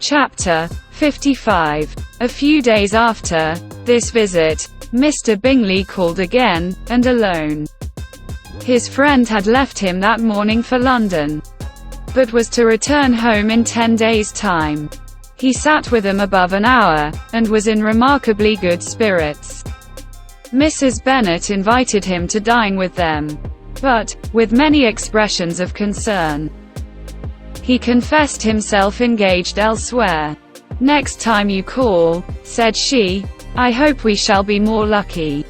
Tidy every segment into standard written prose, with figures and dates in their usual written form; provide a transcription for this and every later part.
Chapter 55. A few days after this visit, Mr. Bingley called again, and alone. His friend had left him that morning for London, but was to return home in 10 days' time. He sat with them above an hour, and was in remarkably good spirits. Mrs. Bennet invited him to dine with them, but, with many expressions of concern, he confessed himself engaged elsewhere. "Next time you call," said she, "I hope we shall be more lucky.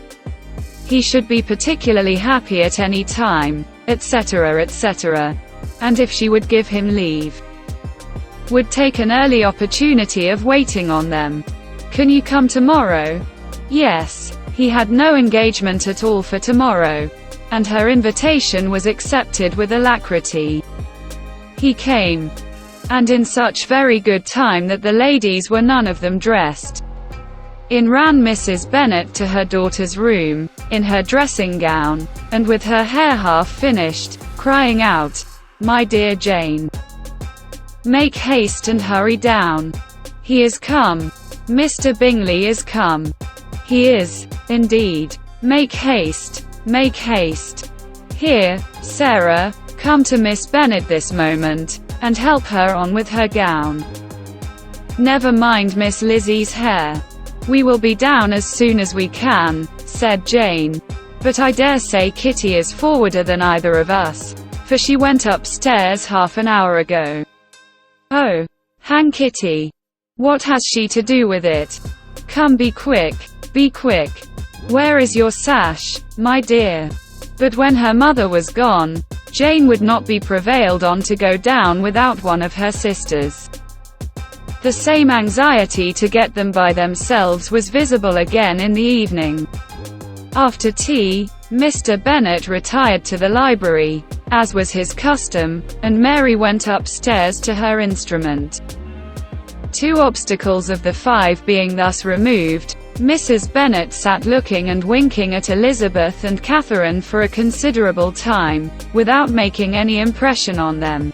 He should be particularly happy at any time," etc., etc. And if she would give him leave, would take an early opportunity of waiting on them. "Can you come tomorrow?" Yes. He had no engagement at all for tomorrow, and her invitation was accepted with alacrity. He came, and in such very good time that the ladies were none of them dressed. In ran Mrs. Bennet to her daughter's room, in her dressing gown, and with her hair half finished, crying out, "My dear Jane, make haste and hurry down. He is come. Mr. Bingley is come. He is, indeed. Make haste, make haste. Here, Sarah, come to Miss Bennet this moment, and help her on with her gown. Never mind Miss Lizzie's hair. We will be down as soon as we can," said Jane. "But I dare say Kitty is forwarder than either of us, for she went upstairs half an hour ago." "Oh, hang Kitty. What has she to do with it? Come, be quick, be quick. Where is your sash, my dear?" But when her mother was gone, Jane would not be prevailed on to go down without one of her sisters. The same anxiety to get them by themselves was visible again in the evening. After tea, Mr. Bennet retired to the library, as was his custom, and Mary went upstairs to her instrument. 2 obstacles of the 5 being thus removed, Mrs. Bennet sat looking and winking at Elizabeth and Catherine for a considerable time, without making any impression on them.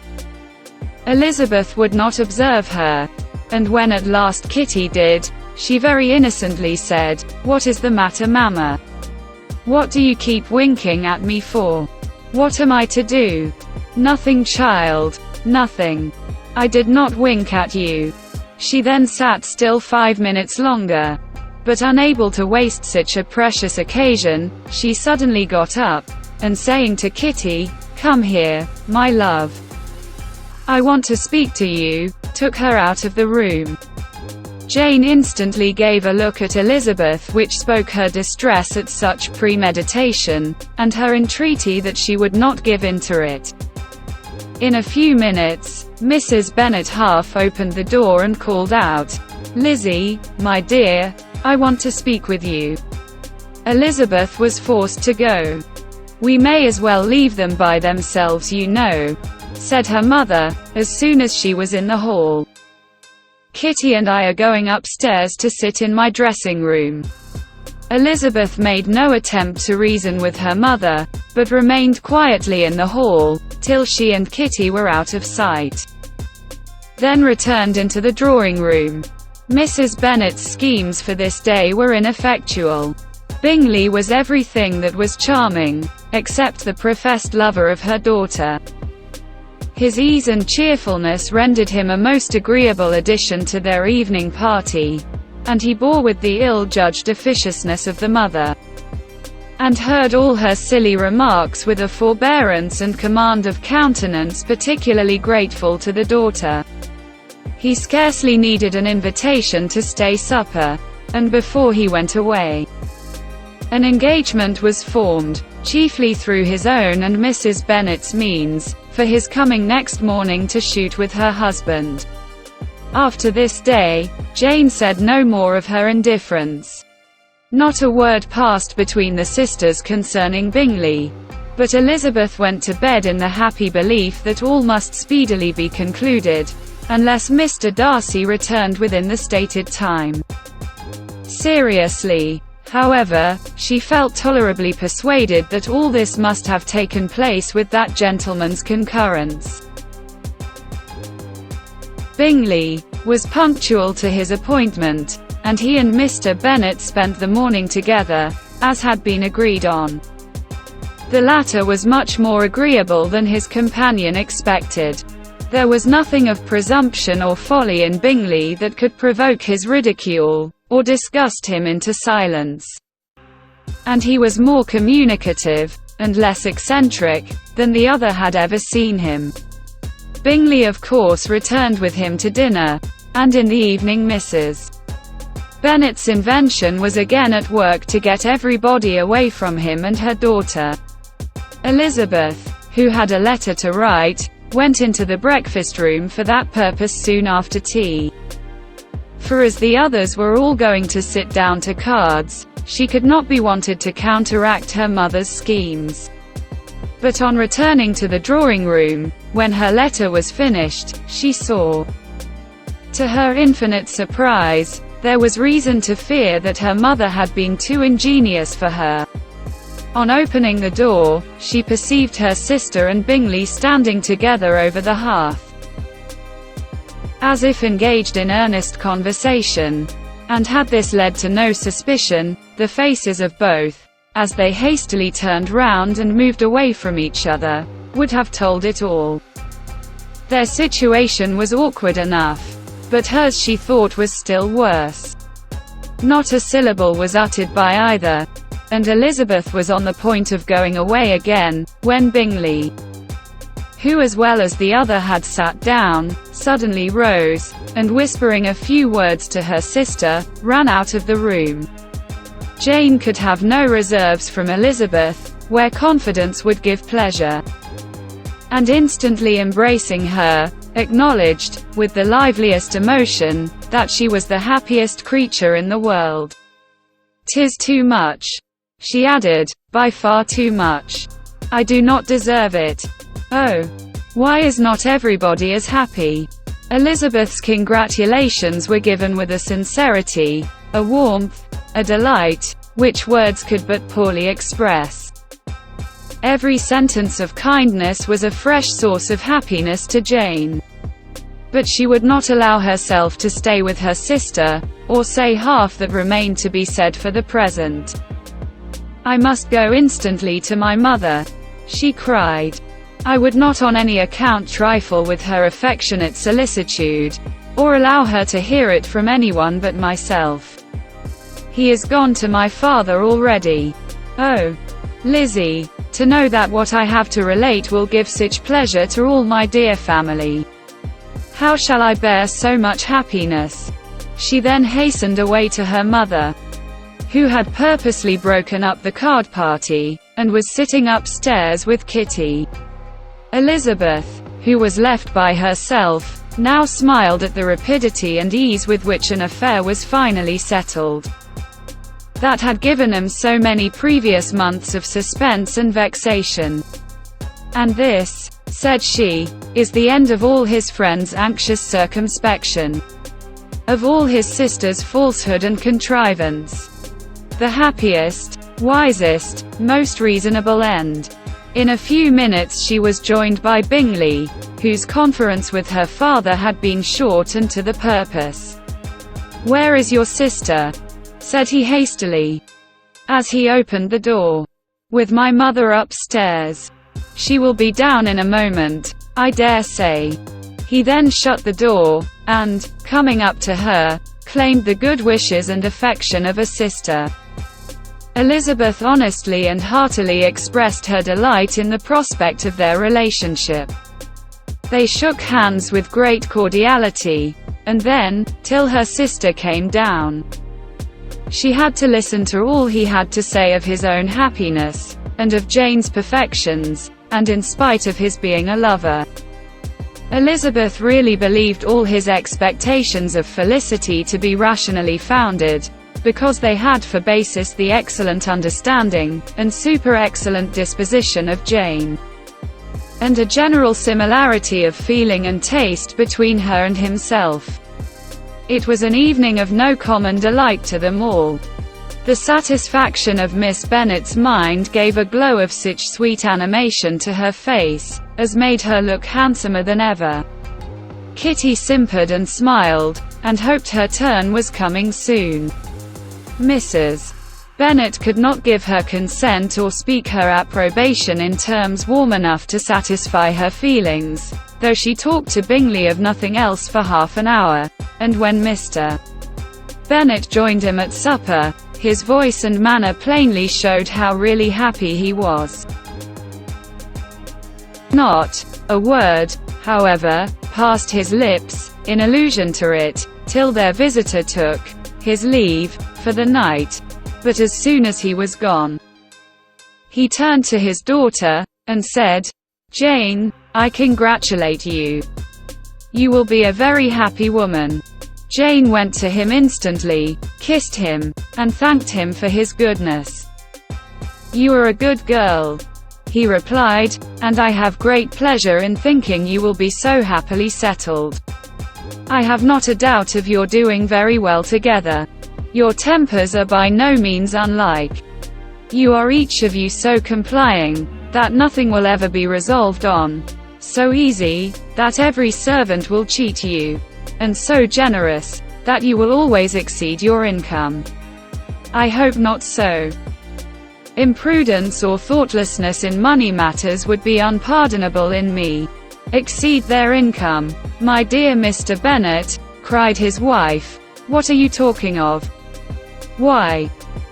Elizabeth would not observe her, and when at last Kitty did, she very innocently said, "What is the matter, Mamma? What do you keep winking at me for? What am I to do?" "Nothing, child, nothing. I did not wink at you." She then sat still 5 minutes longer. But unable to waste such a precious occasion, she suddenly got up, and saying to Kitty, "Come here, my love. I want to speak to you," took her out of the room. Jane instantly gave a look at Elizabeth which spoke her distress at such premeditation, and her entreaty that she would not give in to it. In a few minutes, Mrs. Bennet half opened the door and called out, "Lizzie, my dear, I want to speak with you." Elizabeth was forced to go. "We may as well leave them by themselves, you know," said her mother, as soon as she was in the hall. "Kitty and I are going upstairs to sit in my dressing room." Elizabeth made no attempt to reason with her mother, but remained quietly in the hall, till she and Kitty were out of sight. Then returned into the drawing room. Mrs. Bennet's schemes for this day were ineffectual. Bingley was everything that was charming, except the professed lover of her daughter. His ease and cheerfulness rendered him a most agreeable addition to their evening party, and he bore with the ill-judged officiousness of the mother, and heard all her silly remarks with a forbearance and command of countenance particularly grateful to the daughter. He scarcely needed an invitation to stay supper, and before he went away, an engagement was formed, chiefly through his own and Mrs. Bennet's means, for his coming next morning to shoot with her husband. After this day, Jane said no more of her indifference. Not a word passed between the sisters concerning Bingley, but Elizabeth went to bed in the happy belief that all must speedily be concluded, unless Mr. Darcy returned within the stated time. Seriously, however, she felt tolerably persuaded that all this must have taken place with that gentleman's concurrence. Bingley was punctual to his appointment, and he and Mr. Bennet spent the morning together, as had been agreed on. The latter was much more agreeable than his companion expected. There was nothing of presumption or folly in Bingley that could provoke his ridicule, or disgust him into silence. And he was more communicative, and less eccentric, than the other had ever seen him. Bingley of course returned with him to dinner, and in the evening Mrs. Bennet's invention was again at work to get everybody away from him and her daughter. Elizabeth, who had a letter to write, went into the breakfast room for that purpose soon after tea. For as the others were all going to sit down to cards, she could not be wanted to counteract her mother's schemes. But on returning to the drawing-room, when her letter was finished, she saw, to her infinite surprise, there was reason to fear that her mother had been too ingenious for her. On opening the door, she perceived her sister and Bingley standing together over the hearth, as if engaged in earnest conversation, and had this led to no suspicion, the faces of both, as they hastily turned round and moved away from each other, would have told it all. Their situation was awkward enough, but hers she thought was still worse. Not a syllable was uttered by either, and Elizabeth was on the point of going away again, when Bingley, who as well as the other had sat down, suddenly rose, and whispering a few words to her sister, ran out of the room. Jane could have no reserves from Elizabeth, where confidence would give pleasure, and instantly embracing her, acknowledged, with the liveliest emotion, that she was the happiest creature in the world. "'Tis too much," she added, "by far too much. I do not deserve it. Oh, why is not everybody as happy?" Elizabeth's congratulations were given with a sincerity, a warmth, a delight, which words could but poorly express. Every sentence of kindness was a fresh source of happiness to Jane. But she would not allow herself to stay with her sister, or say half that remained to be said for the present. "I must go instantly to my mother," she cried. "I would not on any account trifle with her affectionate solicitude, or allow her to hear it from anyone but myself. He is gone to my father already. Oh, Lizzie, to know that what I have to relate will give such pleasure to all my dear family. How shall I bear so much happiness?" She then hastened away to her mother, who had purposely broken up the card party, and was sitting upstairs with Kitty. Elizabeth, who was left by herself, now smiled at the rapidity and ease with which an affair was finally settled, that had given them so many previous months of suspense and vexation. "And this," said she, "is the end of all his friends' anxious circumspection, of all his sister's falsehood and contrivance. The happiest, wisest, most reasonable end." In a few minutes she was joined by Bingley, whose conference with her father had been short and to the purpose. "Where is your sister?" said he hastily, as he opened the door. "With my mother upstairs. She will be down in a moment, I dare say." He then shut the door, and, coming up to her, claimed the good wishes and affection of a sister. Elizabeth honestly and heartily expressed her delight in the prospect of their relationship. They shook hands with great cordiality, and then, till her sister came down, she had to listen to all he had to say of his own happiness, and of Jane's perfections, and in spite of his being a lover, Elizabeth really believed all his expectations of felicity to be rationally founded, because they had for basis the excellent understanding, and super-excellent disposition of Jane. and a general similarity of feeling and taste between her and himself. It was an evening of no common delight to them all. The satisfaction of Miss Bennet's mind gave a glow of such sweet animation to her face, as made her look handsomer than ever. Kitty simpered and smiled, and hoped her turn was coming soon. Mrs. Bennet could not give her consent or speak her approbation in terms warm enough to satisfy her feelings, though she talked to Bingley of nothing else for half an hour, and when Mr. Bennet joined him at supper, his voice and manner plainly showed how really happy he was. Not a word, however, passed his lips, in allusion to it, till their visitor took his leave for the night. But as soon as he was gone, he turned to his daughter, and said, "Jane, I congratulate you. You will be a very happy woman." Jane went to him instantly, kissed him, and thanked him for his goodness. "You are a good girl," he replied, "and I have great pleasure in thinking you will be so happily settled. I have not a doubt of your doing very well together. Your tempers are by no means unlike. You are each of you so complying, that nothing will ever be resolved on, so easy, that every servant will cheat you, and so generous, that you will always exceed your income. I hope not so. Imprudence or thoughtlessness in money matters would be unpardonable in me. Exceed their income, my dear Mr. Bennet," cried his wife. "What are you talking of? Why,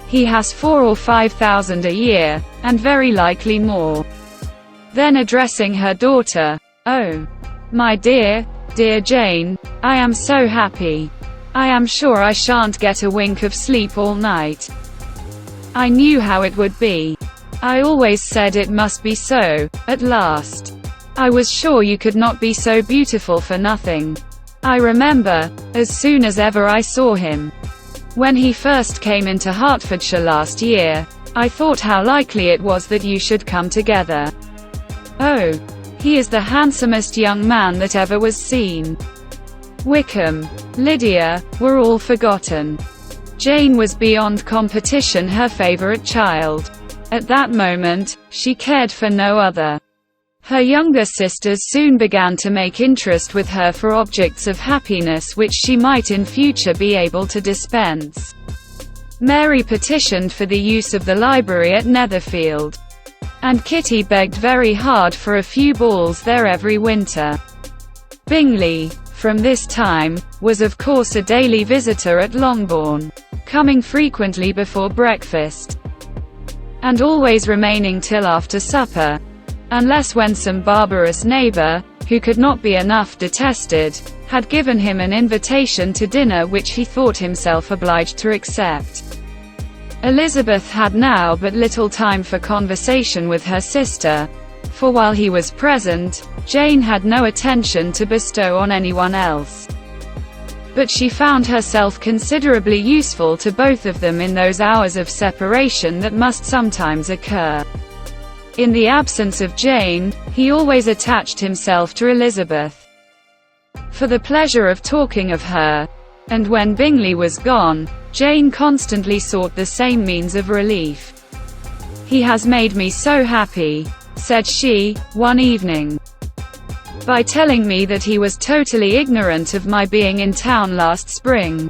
he has 4,000 or 5,000 a year, and very likely more." Then addressing her daughter, "Oh, my dear, dear Jane, I am so happy. I am sure I shan't get a wink of sleep all night. I knew how it would be. I always said it must be so, at last. I was sure you could not be so beautiful for nothing. I remember, as soon as ever I saw him, when he first came into Hertfordshire last year, I thought how likely it was that you should come together. Oh, he is the handsomest young man that ever was seen." Wickham, Lydia, were all forgotten. Jane was beyond competition her favourite child. At that moment, she cared for no other. Her younger sisters soon began to make interest with her for objects of happiness which she might in future be able to dispense. Mary petitioned for the use of the library at Netherfield, and Kitty begged very hard for a few balls there every winter. Bingley, from this time, was of course a daily visitor at Longbourn, coming frequently before breakfast, and always remaining till after supper, unless when some barbarous neighbour, who could not be enough detested, had given him an invitation to dinner which he thought himself obliged to accept. Elizabeth had now but little time for conversation with her sister, for while he was present, Jane had no attention to bestow on anyone else. But she found herself considerably useful to both of them in those hours of separation that must sometimes occur. In the absence of Jane, he always attached himself to Elizabeth, for the pleasure of talking of her, and when Bingley was gone, Jane constantly sought the same means of relief. "He has made me so happy," said she, one evening, "by telling me that he was totally ignorant of my being in town last spring.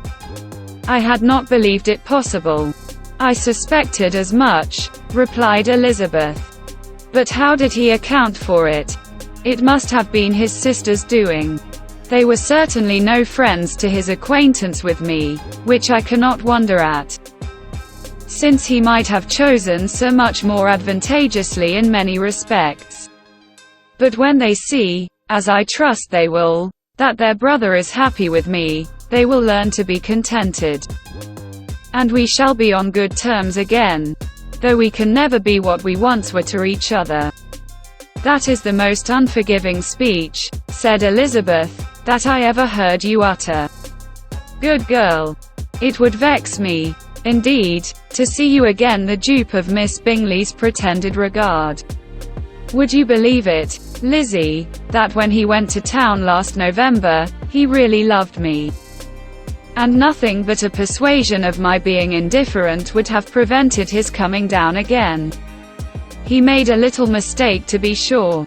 I had not believed it possible." "I suspected as much," replied Elizabeth. "But how did he account for it? It must have been his sister's doing. They were certainly no friends to his acquaintance with me, which I cannot wonder at, since he might have chosen so much more advantageously in many respects. But when they see, as I trust they will, that their brother is happy with me, they will learn to be contented, and we shall be on good terms again, though we can never be what we once were to each other." "That is the most unforgiving speech," said Elizabeth, "that I ever heard you utter. Good girl. It would vex me, indeed, to see you again the dupe of Miss Bingley's pretended regard. Would you believe it, Lizzie, that when he went to town last November, he really loved me. And nothing but a persuasion of my being indifferent would have prevented his coming down again. He made a little mistake, to be sure.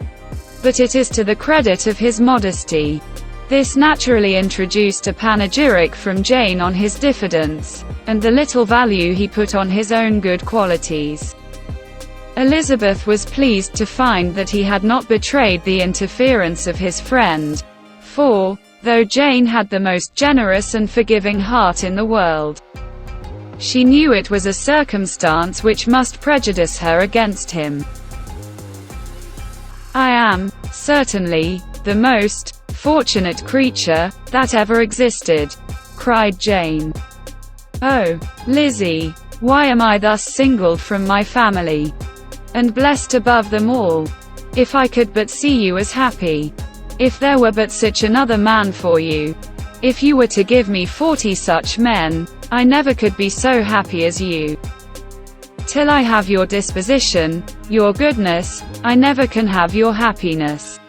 But it is to the credit of his modesty. This naturally introduced a panegyric from Jane on his diffidence, and the little value he put on his own good qualities. Elizabeth was pleased to find that he had not betrayed the interference of his friend, for, though Jane had the most generous and forgiving heart in the world, she knew it was a circumstance which must prejudice her against him. "I am, certainly, the most fortunate creature that ever existed," cried Jane. "Oh, Lizzie, why am I thus singled from my family, and blessed above them all? If I could but see you as happy. If there were but such another man for you. If you were to give me 40 such men, I never could be so happy as you. Till I have your disposition, your goodness, I never can have your happiness.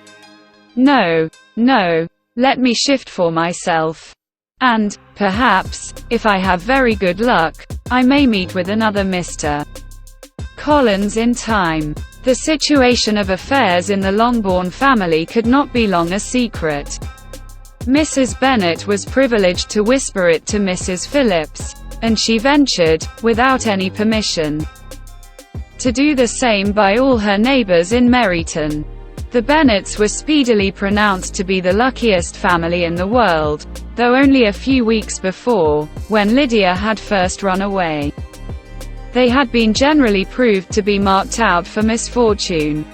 No, no, let me shift for myself. And, perhaps, if I have very good luck, I may meet with another Mr. Collins in time." The situation of affairs in the Longbourn family could not be long a secret. Mrs. Bennet was privileged to whisper it to Mrs. Phillips, and she ventured, without any permission, to do the same by all her neighbours in Meryton. The Bennets were speedily pronounced to be the luckiest family in the world, though only a few weeks before, when Lydia had first run away, they had been generally proved to be marked out for misfortune.